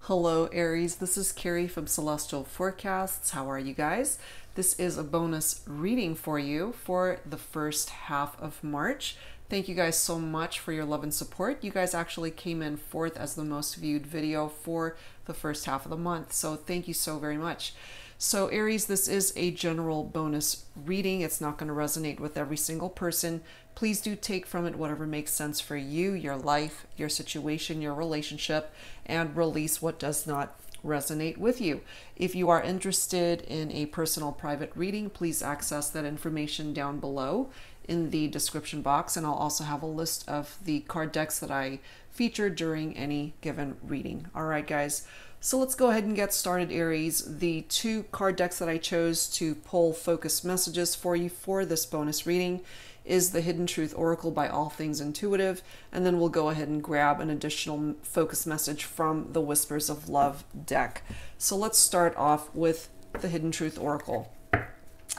Hello Aries, this is Carrie from Celestial Forecasts. How are you guys? This is a bonus reading for you for the first half of March. Thank you guys so much for your love and support. You guys actually came in fourth as the most viewed video for the first half of the month, so thank you so very much. So Aries, this is a general bonus reading. It's not going to resonate with every single person. Please do take from it whatever makes sense for you, your life, your situation, your relationship, and release what does not resonate with you. If you are interested in a personal private reading, please access that information down below in the description box, and I'll also have a list of the card decks that I featured during any given reading. All right, guys. So let's go ahead and get started, Aries. The two card decks that I chose to pull focus messages for you for this bonus reading is the Hidden Truth Oracle by All Things Intuitive, and then we'll go ahead and grab an additional focus message from the Whispers of Love deck. So let's start off with the Hidden Truth Oracle.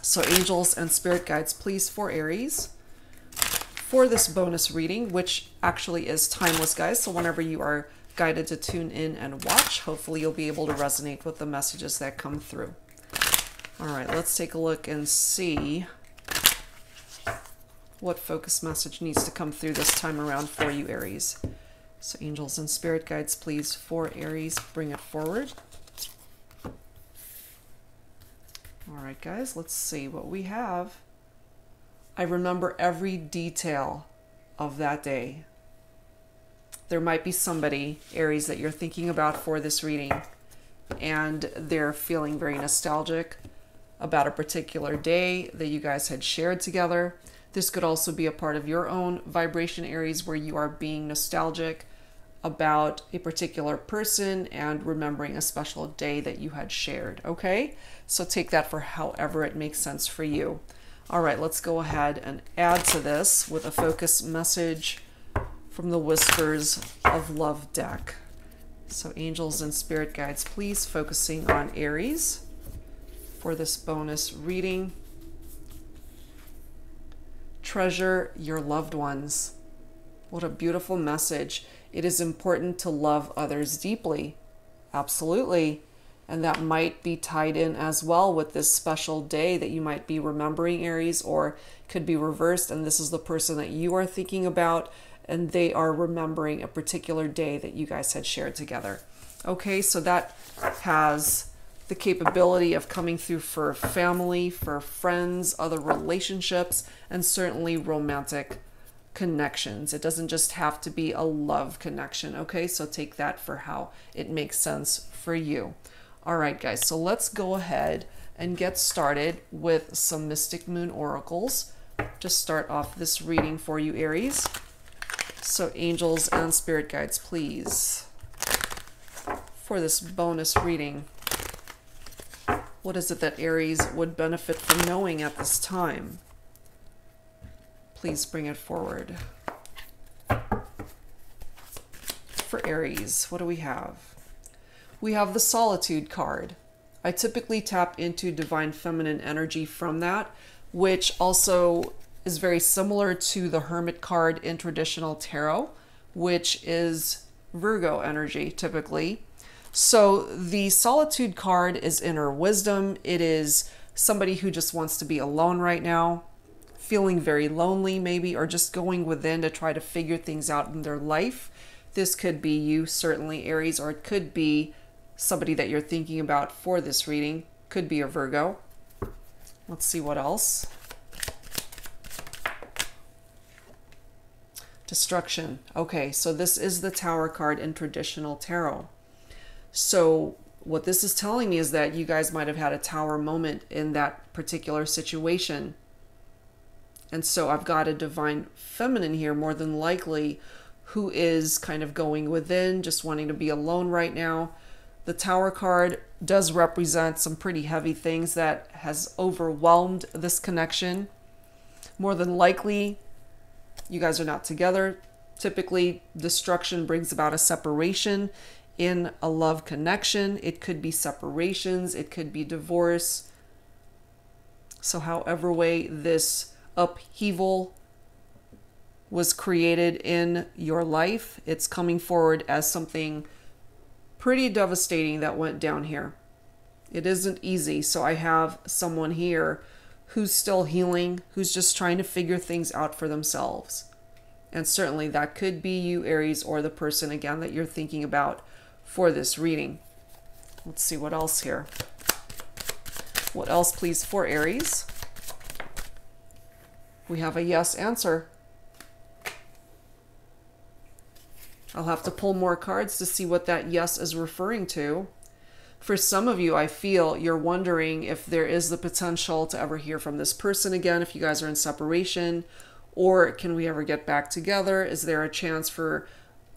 So angels and spirit guides, please, for Aries for this bonus reading, which actually is timeless, guys. So whenever you are guided to tune in and watch, hopefully you'll be able to resonate with the messages that come through. All right, let's take a look and see what focus message needs to come through this time around for you, Aries. So angels and spirit guides, please, for Aries, bring it forward. All right, guys, let's see what we have. I remember every detail of that day. There might be somebody, Aries, that you're thinking about for this reading, and they're feeling very nostalgic about a particular day that you guys had shared together. This could also be a part of your own vibration, Aries, where you are being nostalgic about a particular person and remembering a special day that you had shared, okay? So take that for however it makes sense for you. All right, let's go ahead and add to this with a focus message from the Whispers of Love deck. So angels and spirit guides, please, focusing on Aries for this bonus reading. Treasure your loved ones. What a beautiful message. It is important to love others deeply. Absolutely. And that might be tied in as well with this special day that you might be remembering, Aries, or could be reversed, and this is the person that you are thinking about, and they are remembering a particular day that you guys had shared together. Okay, so that has the capability of coming through for family, for friends, other relationships, and certainly romantic connections. It doesn't just have to be a love connection, okay? So take that for how it makes sense for you. All right, guys, so let's go ahead and get started with some Mystic Moon oracles to start off this reading for you, Aries. So angels and spirit guides, please, for this bonus reading. What is it that Aries would benefit from knowing at this time? Please bring it forward. For Aries, what do we have? We have the Solitude card. I typically tap into divine feminine energy from that, which also is very similar to the Hermit card in traditional tarot, which is Virgo energy typically. So the Solitude card is inner wisdom. It is somebody who just wants to be alone right now, feeling very lonely maybe, or just going within to try to figure things out in their life. This could be you, certainly, Aries, or it could be somebody that you're thinking about for this reading. Could be a Virgo. Let's see what else. Destruction. Okay, so this is the Tower card in traditional tarot. So what this is telling me is that you guys might have had a tower moment in that particular situation. And so I've got a divine feminine here, more than likely, who is kind of going within, just wanting to be alone right now. The Tower card does represent some pretty heavy things that has overwhelmed this connection. More than likely, you guys are not together. Typically, destruction brings about a separation in a love connection. It could be separations. It could be divorce. So however way this upheaval was created in your life, it's coming forward as something pretty devastating that went down here. It isn't easy. So I have someone here who's still healing, who's just trying to figure things out for themselves. And certainly that could be you, Aries, or the person, again, that you're thinking about for this reading. Let's see what else here. What else, please, for Aries? We have a yes answer. I'll have to pull more cards to see what that yes is referring to. For some of you, I feel you're wondering if there is the potential to ever hear from this person again, if you guys are in separation, or can we ever get back together? Is there a chance for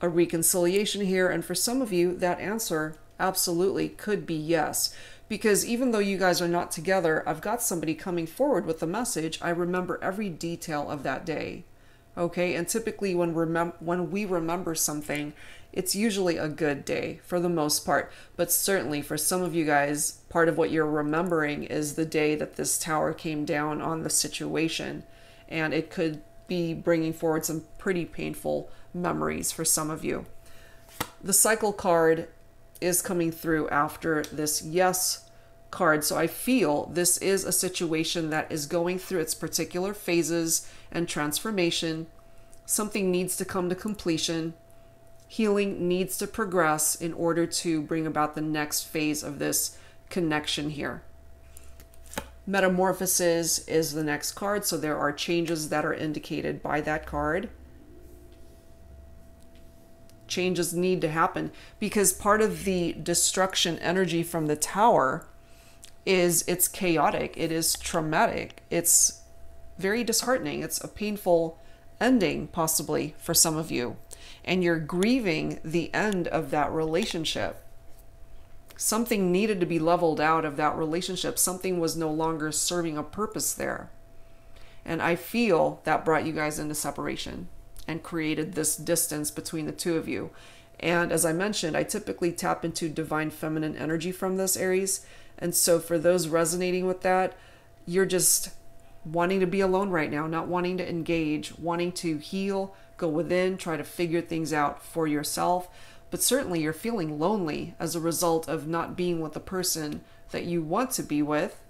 a reconciliation here? And for some of you, that answer absolutely could be yes. Because even though you guys are not together, I've got somebody coming forward with the message, I remember every detail of that day. Okay, and typically when we remember something, it's usually a good day for the most part. But certainly for some of you guys, part of what you're remembering is the day that this tower came down on the situation. And it could be bringing forward some pretty painful memories for some of you. The cycle card is coming through after this yes card. So I feel this is a situation that is going through its particular phases and transformation. Something needs to come to completion. Healing needs to progress in order to bring about the next phase of this connection here. Metamorphosis is the next card, so there are changes that are indicated by that card. Changes need to happen because part of the destruction energy from the tower is it's chaotic, it is traumatic, it's very disheartening, it's a painful ending possibly for some of you, and you're grieving the end of that relationship. Something needed to be leveled out of that relationship. Something was no longer serving a purpose there. And I feel that brought you guys into separation and created this distance between the two of you. And as I mentioned, I typically tap into divine feminine energy from this, Aries. And so for those resonating with that, you're just wanting to be alone right now, not wanting to engage, wanting to heal, go within, try to figure things out for yourself. But certainly you're feeling lonely as a result of not being with the person that you want to be with.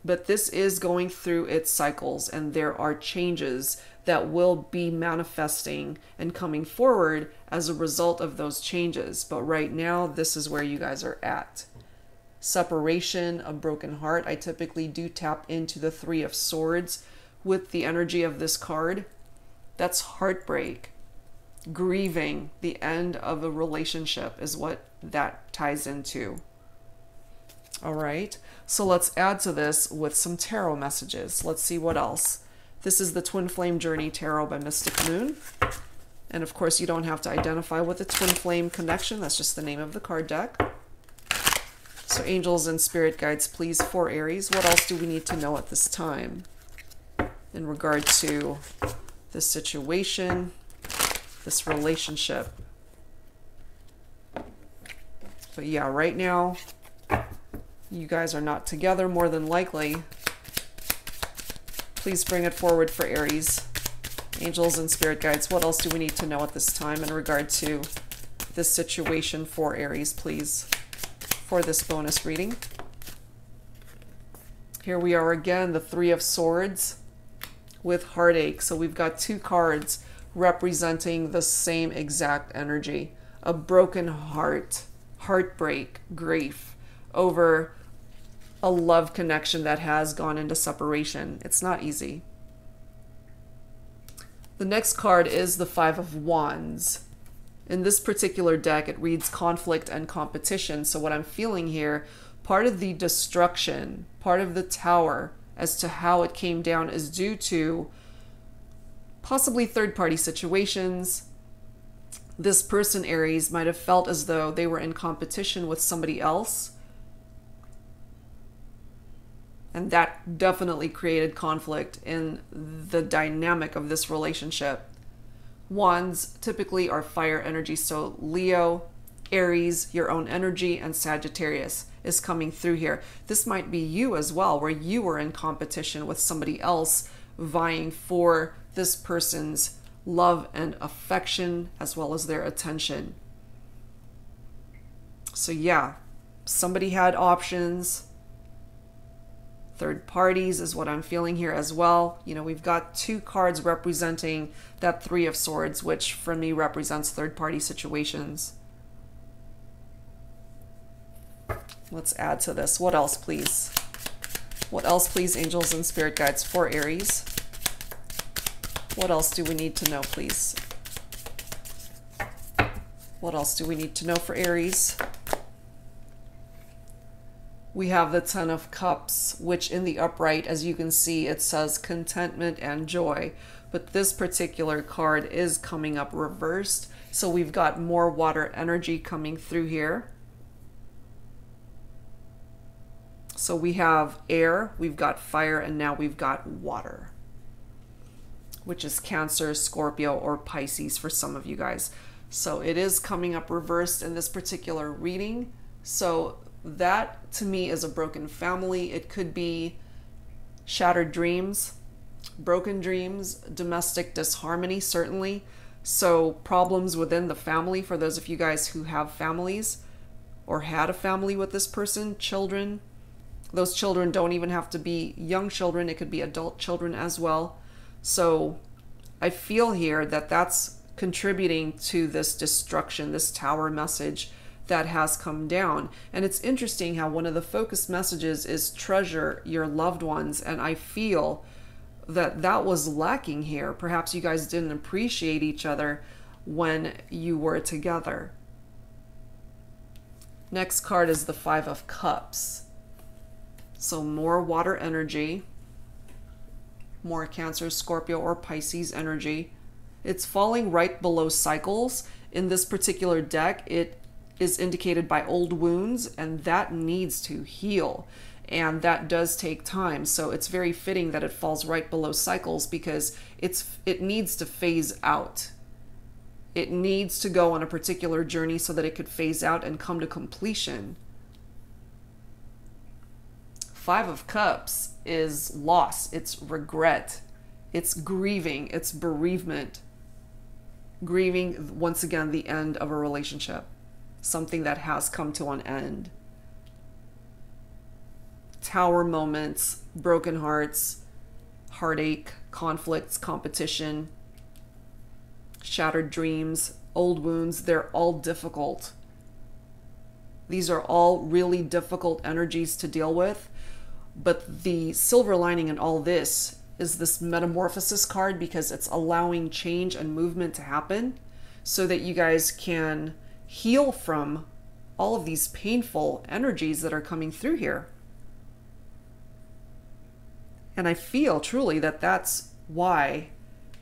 But this is going through its cycles, and there are changes that will be manifesting and coming forward as a result of those changes. But right now, this is where you guys are at. Separation, a broken heart. I typically do tap into the Three of Swords with the energy of this card. That's heartbreak. Grieving the end of a relationship is what that ties into. All right, so let's add to this with some tarot messages. Let's see what else. This is the Twin Flame Journey Tarot by Mystic Moon. And of course, you don't have to identify with the Twin Flame connection. That's just the name of the card deck. So angels and spirit guides, please, for Aries. What else do we need to know at this time in regard to this situation, this relationship? But yeah, right now, you guys are not together, more than likely. Please bring it forward for Aries. Angels and spirit guides, what else do we need to know at this time in regard to this situation for Aries, please, for this bonus reading? Here we are again, the Three of Swords with heartache. So we've got two cards representing the same exact energy. A broken heart, heartbreak, grief over a love connection that has gone into separation. It's not easy. The next card is the Five of Wands. In this particular deck, it reads conflict and competition. So what I'm feeling here, part of the destruction, part of the tower as to how it came down is due to possibly third-party situations. This person, Aries, might have felt as though they were in competition with somebody else. And that definitely created conflict in the dynamic of this relationship. Wands typically are fire energy, so Leo, Aries, your own energy, and Sagittarius is coming through here. This might be you as well, where you were in competition with somebody else, vying for this person's love and affection, as well as their attention. So yeah, somebody had options. Third parties is what I'm feeling here as well. You know, we've got two cards representing that Three of Swords, which for me represents third party situations. Let's add to this. What else, please? What else, please, angels and spirit guides for Aries? What else do we need to know, please? What else do we need to know for Aries? We have the Ten of Cups, which in the upright, as you can see, it says contentment and joy. But this particular card is coming up reversed. So we've got more water energy coming through here. So we have air, we've got fire, and now we've got water, which is Cancer, Scorpio, or Pisces for some of you guys. So it is coming up reversed in this particular reading. So that to me is a broken family. It could be shattered dreams, broken dreams, domestic disharmony, certainly. So problems within the family for those of you guys who have families or had a family with this person, children. Those children don't even have to be young children. It could be adult children as well. So I feel here that that's contributing to this destruction, this tower message that has come down. And it's interesting how one of the focus messages is treasure your loved ones. And I feel that that was lacking here. Perhaps you guys didn't appreciate each other when you were together. Next card is the Five of Cups. So more water energy, more Cancer, Scorpio, or Pisces energy. It's falling right below cycles. In this particular deck, it is indicated by old wounds, and that needs to heal. And that does take time. So it's very fitting that it falls right below cycles because it needs to phase out. It needs to go on a particular journey so that it could phase out and come to completion. Five of Cups is loss, it's regret, it's grieving, it's bereavement. Grieving, once again, the end of a relationship, something that has come to an end. Tower moments, broken hearts, heartache, conflicts, competition, shattered dreams, old wounds, they're all difficult. These are all really difficult energies to deal with. But the silver lining in all this is this metamorphosis card, because it's allowing change and movement to happen so that you guys can heal from all of these painful energies that are coming through here. And I feel truly that that's why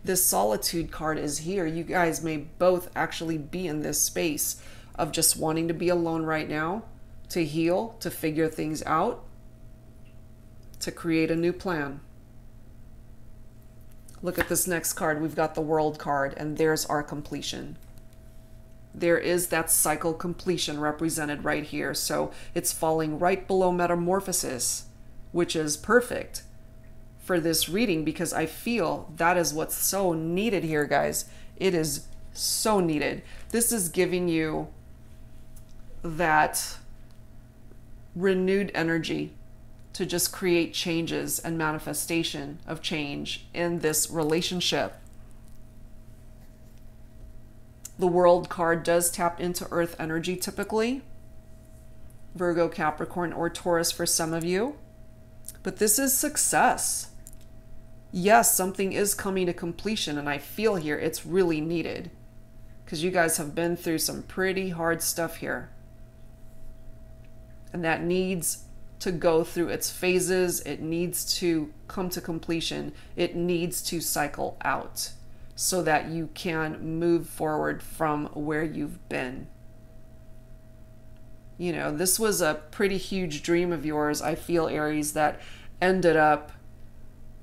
this solitude card is here. You guys may both actually be in this space of just wanting to be alone right now, to heal, to figure things out, to create a new plan. Look at this next card. We've got the World card, and there's our completion. There is that cycle completion represented right here. So it's falling right below metamorphosis, which is perfect for this reading because I feel that is what's so needed here, guys. It is so needed. This is giving you that renewed energy to just create changes and manifestation of change in this relationship. The World card does tap into Earth energy typically. Virgo, Capricorn, or Taurus for some of you. But this is success. Yes, something is coming to completion, and I feel here it's really needed because you guys have been through some pretty hard stuff here. And that needs to go through its phases. It needs to come to completion. It needs to cycle out so that you can move forward from where you've been. You know, this was a pretty huge dream of yours, I feel, Aries, that ended up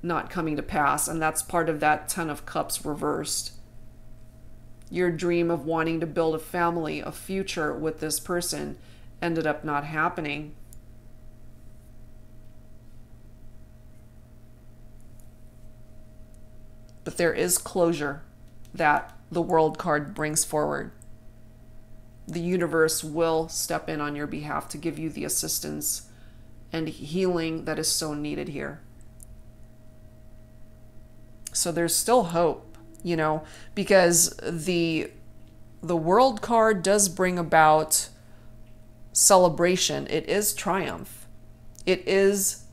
not coming to pass. And that's part of that Ten of Cups reversed. Your dream of wanting to build a family, a future with this person, ended up not happening. But there is closure that the World card brings forward. The universe will step in on your behalf to give you the assistance and healing that is so needed here. So there's still hope, you know, because the World card does bring about celebration. It is triumph. It is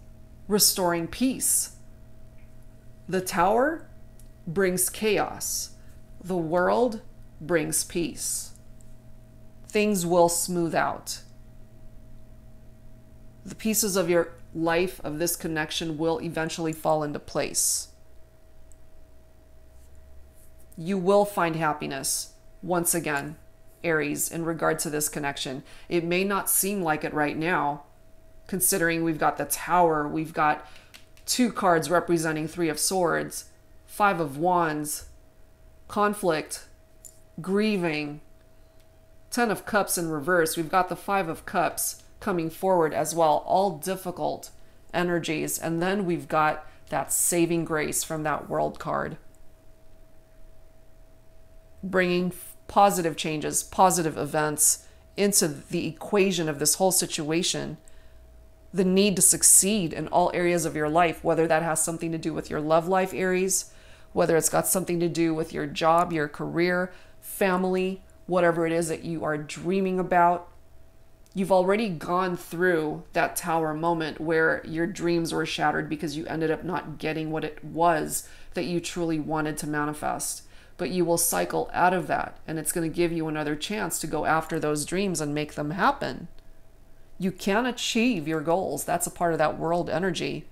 restoring peace. The Tower brings chaos. The World brings peace. Things will smooth out. The pieces of your life, of this connection, will eventually fall into place. You will find happiness once again, Aries, in regard to this connection. It may not seem like it right now, considering we've got the Tower, we've got 2 cards representing 3 of Swords, 5 of Wands, conflict, grieving, 10 of Cups in reverse. We've got the 5 of Cups coming forward as well. All difficult energies. And then we've got that saving grace from that World card, bringing positive changes, positive events into the equation of this whole situation. The need to succeed in all areas of your life, whether that has something to do with your love life, Aries, whether it's got something to do with your job, your career, family, whatever it is that you are dreaming about. You've already gone through that Tower moment where your dreams were shattered because you ended up not getting what it was that you truly wanted to manifest. But you will cycle out of that, and it's going to give you another chance to go after those dreams and make them happen. You can achieve your goals. That's a part of that World energy.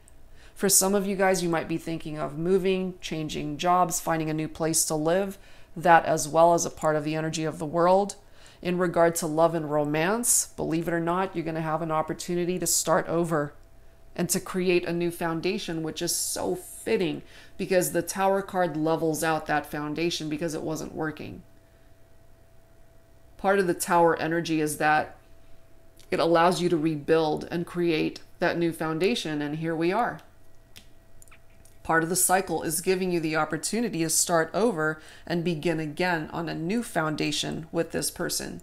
For some of you guys, you might be thinking of moving, changing jobs, finding a new place to live. That as well as a part of the energy of the World. In regard to love and romance, believe it or not, you're going to have an opportunity to start over and to create a new foundation, which is so fitting because the Tower card levels out that foundation because it wasn't working. Part of the Tower energy is that it allows you to rebuild and create that new foundation, and here we are. Part of the cycle is giving you the opportunity to start over and begin again on a new foundation with this person.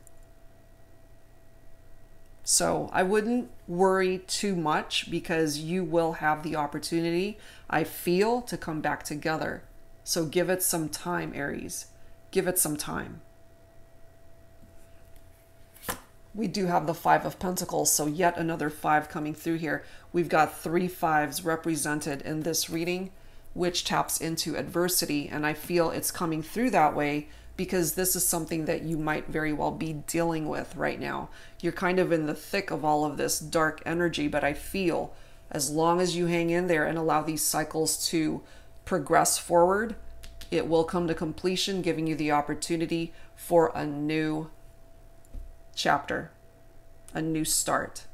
So I wouldn't worry too much because you will have the opportunity, I feel, to come back together. So give it some time, Aries. Give it some time. We do have the 5 of Pentacles, so yet another 5 coming through here. We've got 3 5s represented in this reading, which taps into adversity, and I feel it's coming through that way because this is something that you might very well be dealing with right now. You're kind of in the thick of all of this dark energy, but I feel as long as you hang in there and allow these cycles to progress forward, it will come to completion, giving you the opportunity for a new chapter, a new start.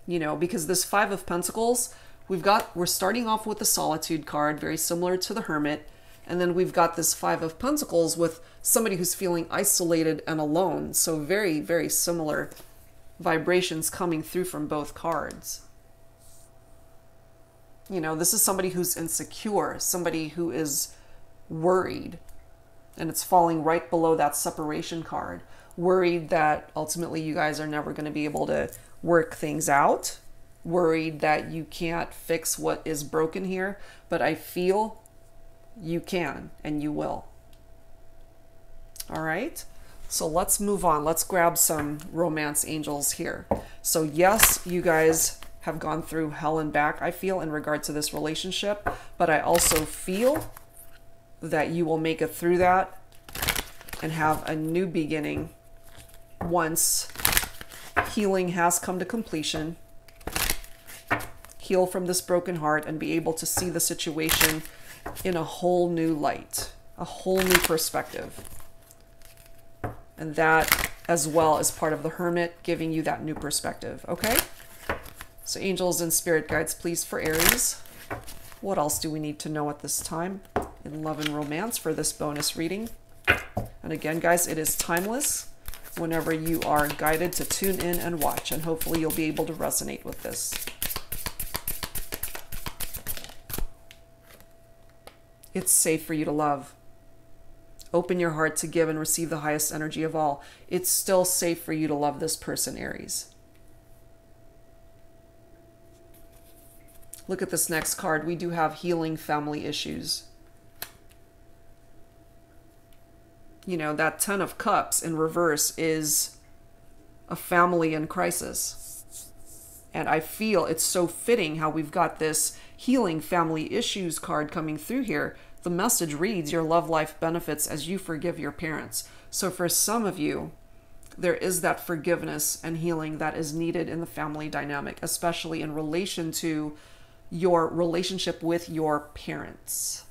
You know, because this 5 of Pentacles, we're starting off with the Solitude card, very similar to the Hermit, and then we've got this 5 of Pentacles with somebody who's feeling isolated and alone. So very, very similar vibrations coming through from both cards. You know, this is somebody who's insecure, somebody who is worried, and it's falling right below that separation card. Worried that ultimately you guys are never going to be able to work things out. Worried that you can't fix what is broken here. But I feel you can and you will. All right. So let's move on. Let's grab some romance angels here. So yes, you guys have gone through hell and back, I feel, in regard to this relationship. But I also feel that you will make it through that and have a new beginning once healing has come to completion. Heal from this broken heart and be able to see the situation in a whole new light, a whole new perspective. And that as well as part of the Hermit, giving you that new perspective, okay? So angels and spirit guides, please, for Aries. What else do we need to know at this time in love and romance for this bonus reading? And again, guys, it is timeless whenever you are guided to tune in and watch, and hopefully you'll be able to resonate with this. It's safe for you to love. Open your heart to give and receive the highest energy of all. It's still safe for you to love this person, Aries. Look at this next card. We do have healing family issues. You know, that Ten of Cups in reverse is a family in crisis. And I feel it's so fitting how we've got this healing family issues card coming through here. The message reads, your love life benefits as you forgive your parents. So for some of you, there is that forgiveness and healing that is needed in the family dynamic, especially in relation to your relationship with your parents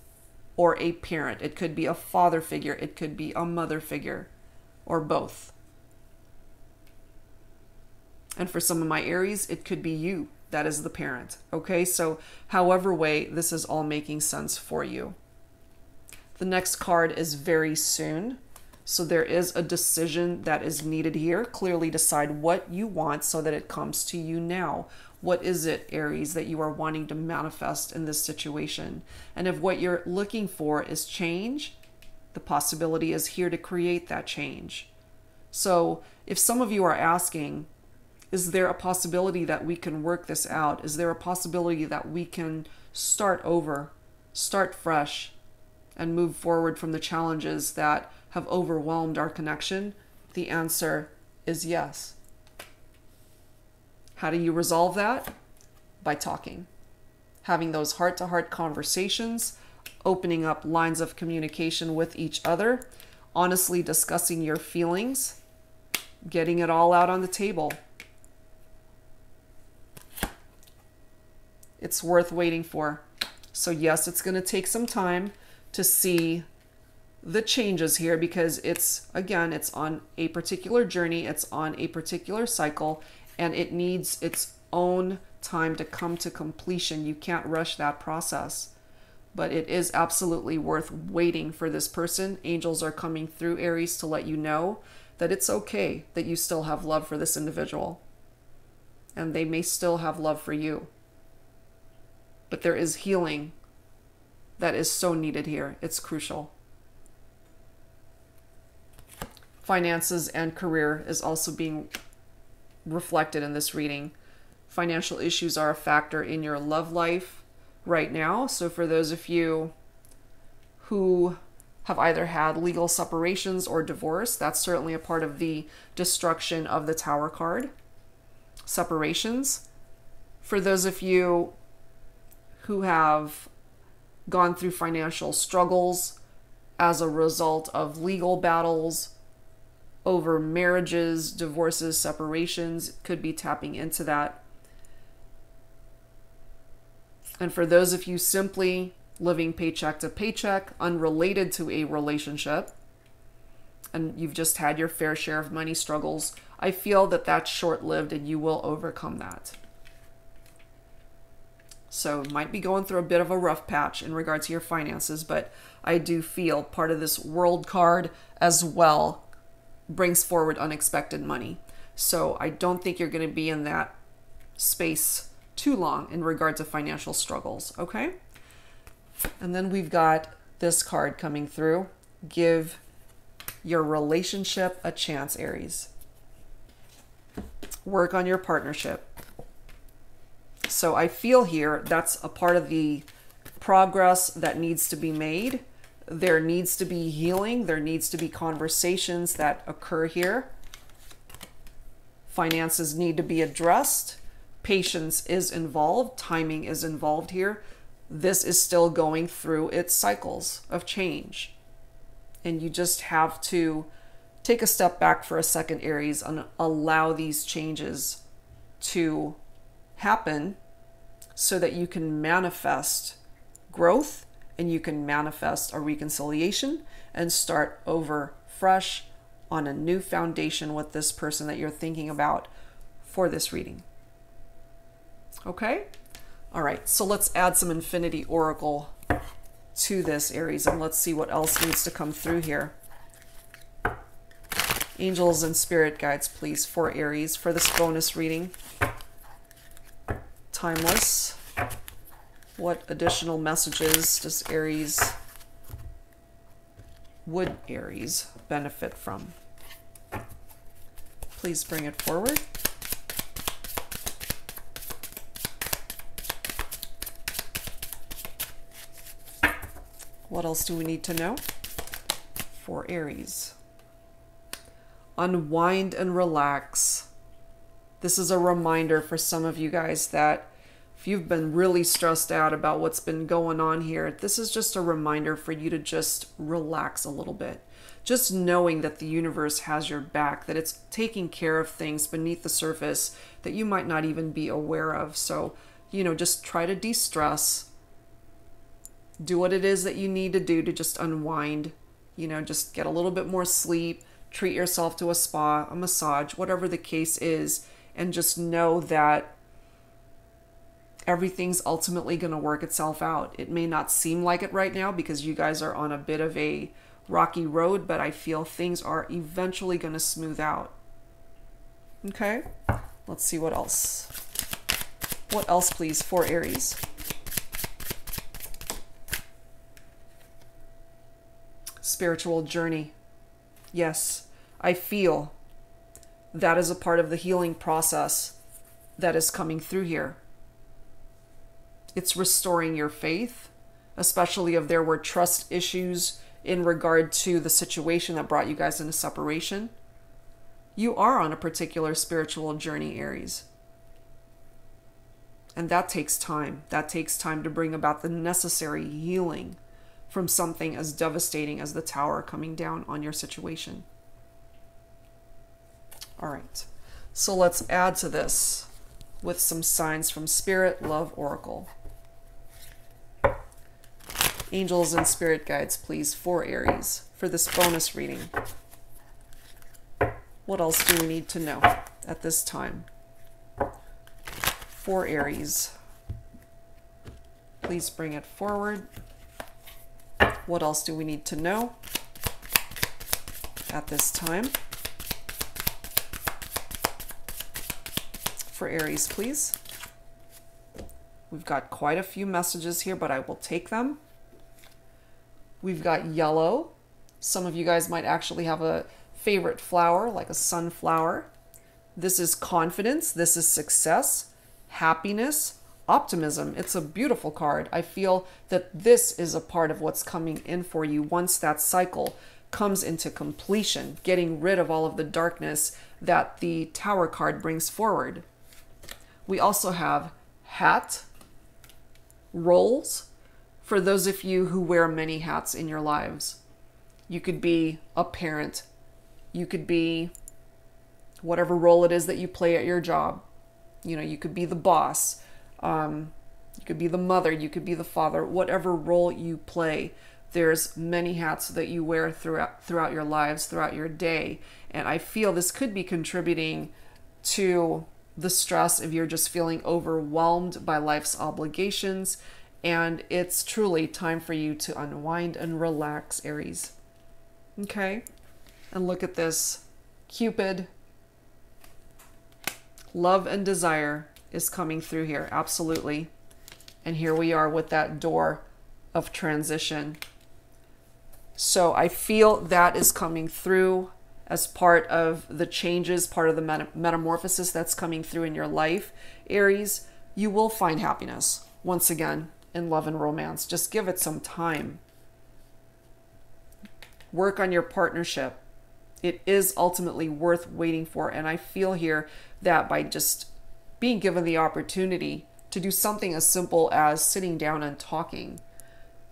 or a parent. It could be a father figure. It could be a mother figure or both. And for some of my Aries, it could be you that is the parent. Okay, so however way, this is all making sense for you. The next card is very soon. So there is a decision that is needed here. Clearly decide what you want so that it comes to you now. What is it, Aries, that you are wanting to manifest in this situation? And if what you're looking for is change, the possibility is here to create that change. So if some of you are asking, is there a possibility that we can work this out? Is there a possibility that we can start over, start fresh, and move forward from the challenges that have overwhelmed our connection? The answer is yes. How do you resolve that? By talking. Having those heart-to-heart conversations, opening up lines of communication with each other, honestly discussing your feelings, getting it all out on the table. It's worth waiting for. So yes, it's going to take some time to see the changes here because it's, again, it's on a particular journey, it's on a particular cycle, and it needs its own time to come to completion. You can't rush that process, but it is absolutely worth waiting for this person. Angels are coming through, Aries, to let you know that it's okay that you still have love for this individual, and they may still have love for you. But there is healing that is so needed here. It's crucial. Finances and career is also being reflected in this reading. Financial issues are a factor in your love life right now. So for those of you who have either had legal separations or divorce, that's certainly a part of the destruction of the Tower card. Separations. For those of you who have gone through financial struggles as a result of legal battles over marriages, divorces, separations, could be tapping into that. And for those of you simply living paycheck to paycheck, unrelated to a relationship, and you've just had your fair share of money struggles, I feel that that's short-lived and you will overcome that. So might be going through a bit of a rough patch in regard to your finances, but I do feel part of this World card as well brings forward unexpected money. So I don't think you're going to be in that space too long in regard to financial struggles, okay? And then we've got this card coming through. Give your relationship a chance, Aries. Work on your partnership. So I feel here that's a part of the progress that needs to be made. There needs to be healing. There needs to be conversations that occur here. Finances need to be addressed. Patience is involved. Timing is involved here. This is still going through its cycles of change. And you just have to take a step back for a second, Aries, and allow these changes to happen so that you can manifest growth and you can manifest a reconciliation and start over fresh on a new foundation with this person that you're thinking about for this reading. Okay? All right, so let's add some Infinity Oracle to this, Aries, and let's see what else needs to come through here. Angels and spirit guides, please, for Aries for this bonus reading. Timeless. What additional messages does Aries would Aries benefit from? Please bring it forward. What else do we need to know for Aries? Unwind and relax. This is a reminder for some of you guys that if you've been really stressed out about what's been going on here, this is just a reminder for you to just relax a little bit. Just knowing that the universe has your back, that it's taking care of things beneath the surface that you might not even be aware of. So, you know, just try to de-stress. Do what it is that you need to do to just unwind. You know, just get a little bit more sleep. Treat yourself to a spa, a massage, whatever the case is. And just know that everything's ultimately going to work itself out. It may not seem like it right now because you guys are on a bit of a rocky road, but I feel things are eventually going to smooth out. Okay, let's see what else. What else, please, for Aries? Spiritual journey. Yes, I feel that is a part of the healing process that is coming through here. It's restoring your faith, especially if there were trust issues in regard to the situation that brought you guys into separation. You are on a particular spiritual journey, Aries. And that takes time. That takes time to bring about the necessary healing from something as devastating as the tower coming down on your situation. All right, so let's add to this with some signs from Spirit Love Oracle. Angels and spirit guides, please, for Aries, for this bonus reading. What else do we need to know at this time? For Aries, please bring it forward. What else do we need to know at this time? For Aries, please. We've got quite a few messages here, but I will take them. We've got yellow. Some of you guys might actually have a favorite flower, like a sunflower. This is confidence. This is success, happiness, optimism. It's a beautiful card. I feel that this is a part of what's coming in for you once that cycle comes into completion, getting rid of all of the darkness that the Tower card brings forward. We also have hat, roles, for those of you who wear many hats in your lives. You could be a parent. You could be whatever role it is that you play at your job. You know, you could be the boss. You could be the mother. You could be the father. Whatever role you play, there's many hats that you wear throughout your lives, throughout your day. And I feel this could be contributing to the stress if you're just feeling overwhelmed by life's obligations. And it's truly time for you to unwind and relax, Aries. Okay? And look at this. Cupid. Love and desire is coming through here. Absolutely. And here we are with that door of transition. So I feel that is coming through as part of the changes, part of the metamorphosis that's coming through in your life. Aries, you will find happiness once again in love and romance. Just give it some time. Work on your partnership. It is ultimately worth waiting for. And I feel here that by just being given the opportunity to do something as simple as sitting down and talking,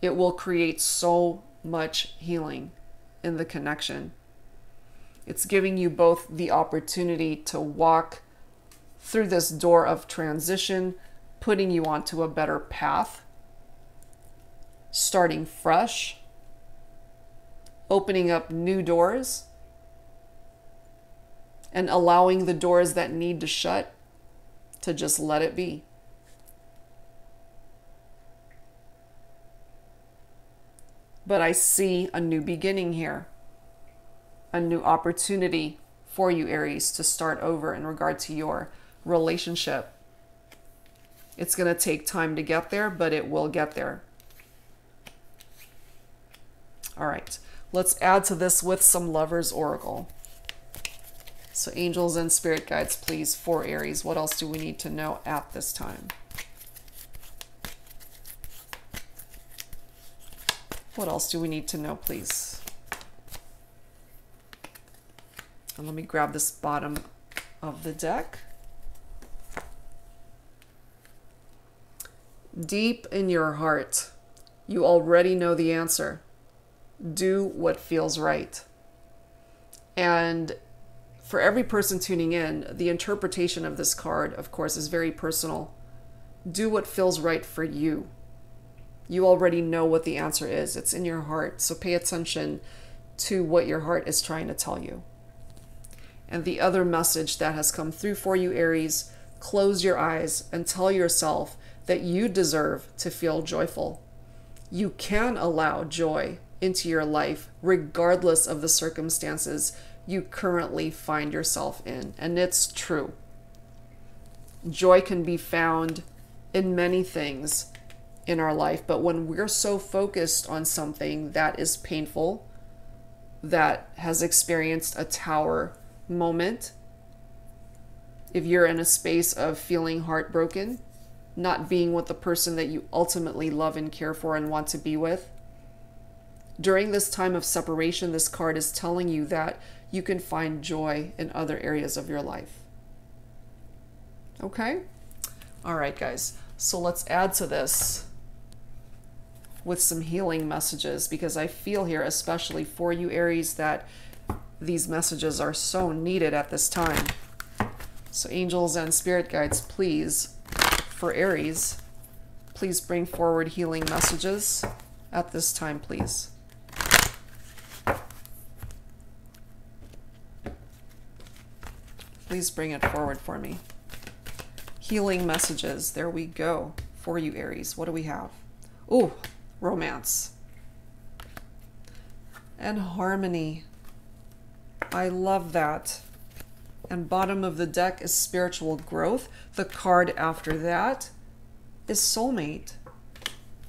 it will create so much healing in the connection. It's giving you both the opportunity to walk through this door of transition, putting you onto a better path, starting fresh, opening up new doors, and allowing the doors that need to shut to just let it be. But I see a new beginning here, a new opportunity for you, Aries, to start over in regard to your relationship. It's going to take time to get there, but it will get there. All right, Let's add to this with some Lover's Oracle. So angels and spirit guides, please, for Aries. What else do we need to know at this time? What else do we need to know, please? And let me grab this bottom of the deck. Deep in your heart, you already know the answer. Do what feels right. And for every person tuning in, the interpretation of this card, of course, is very personal. Do what feels right for you. You already know what the answer is. It's in your heart. So pay attention to what your heart is trying to tell you. And the other message that has come through for you, Aries, close your eyes and tell yourself that you deserve to feel joyful. You can allow joy into your life regardless of the circumstances you currently find yourself in. And it's true. Joy can be found in many things in our life, but when we're so focused on something that is painful, that has experienced a tower moment, if you're in a space of feeling heartbroken, not being with the person that you ultimately love and care for and want to be with, during this time of separation, this card is telling you that you can find joy in other areas of your life. Okay? All right, guys. So let's add to this with some healing messages, because I feel here, especially for you, Aries, that these messages are so needed at this time. So angels and spirit guides, please, for Aries, please bring forward healing messages at this time, please. Please bring it forward for me. Healing messages. There we go. For you, Aries. What do we have? Ooh, romance. And harmony. I love that. And bottom of the deck is spiritual growth. The card after that is Soulmate.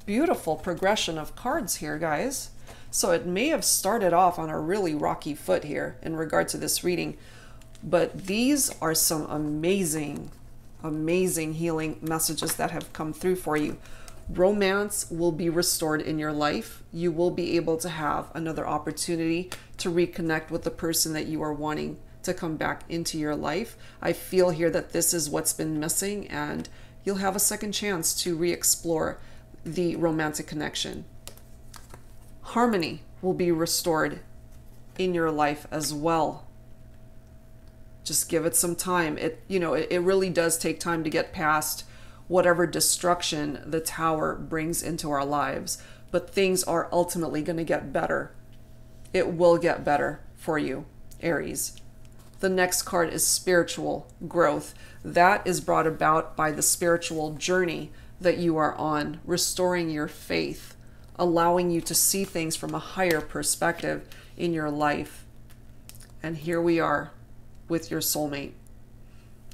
Beautiful progression of cards here, guys. So it may have started off on a really rocky foot here in regard to this reading, but these are some amazing, amazing healing messages that have come through for you. Romance will be restored in your life. You will be able to have another opportunity to reconnect with the person that you are wanting to come back into your life. I feel here that this is what's been missing, and you'll have a second chance to re-explore the romantic connection. Harmony will be restored in your life as well. Just give it some time. It really does take time to get past whatever destruction the tower brings into our lives, but things are ultimately going to get better. It will get better for you, Aries. The next card is spiritual growth. That is brought about by the spiritual journey that you are on, restoring your faith, allowing you to see things from a higher perspective in your life. And here we are with your soulmate.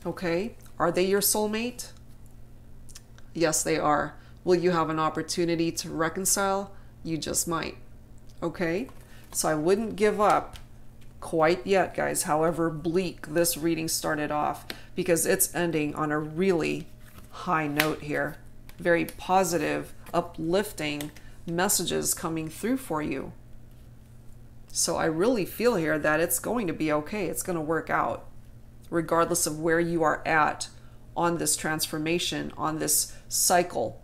Okay? Are they your soulmate? Yes, they are. Will you have an opportunity to reconcile? You just might. Okay? So I wouldn't give up quite yet, guys, however bleak this reading started off, because it's ending on a really high note here. Very positive, uplifting messages coming through for you. So I really feel here that it's going to be okay. It's going to work out, regardless of where you are at on this transformation, on this cycle,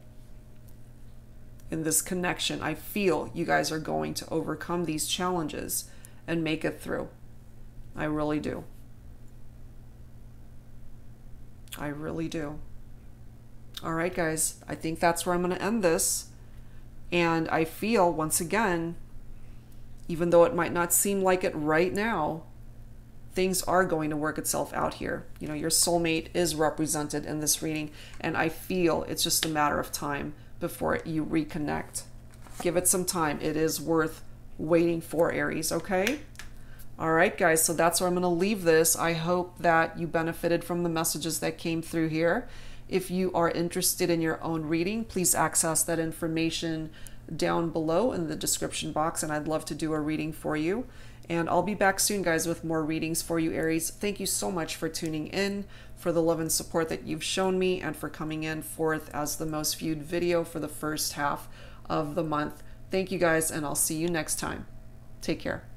in this connection. I feel you guys are going to overcome these challenges and make it through. I really do. I really do. All right, guys, I think that's where I'm going to end this. And I feel, once again, even though it might not seem like it right now, things are going to work itself out here. You know, your soulmate is represented in this reading, and I feel it's just a matter of time before you reconnect. Give it some time. It is worth waiting for, Aries, okay? All right, guys, so that's where I'm going to leave this. I hope that you benefited from the messages that came through here. If you are interested in your own reading, please access that information down below in the description box, and I'd love to do a reading for you. And I'll be back soon, guys, with more readings for you, Aries. Thank you so much for tuning in, for the love and support that you've shown me, and for coming in forth as the most viewed video for the first half of the month. Thank you, guys, and I'll see you next time. Take care.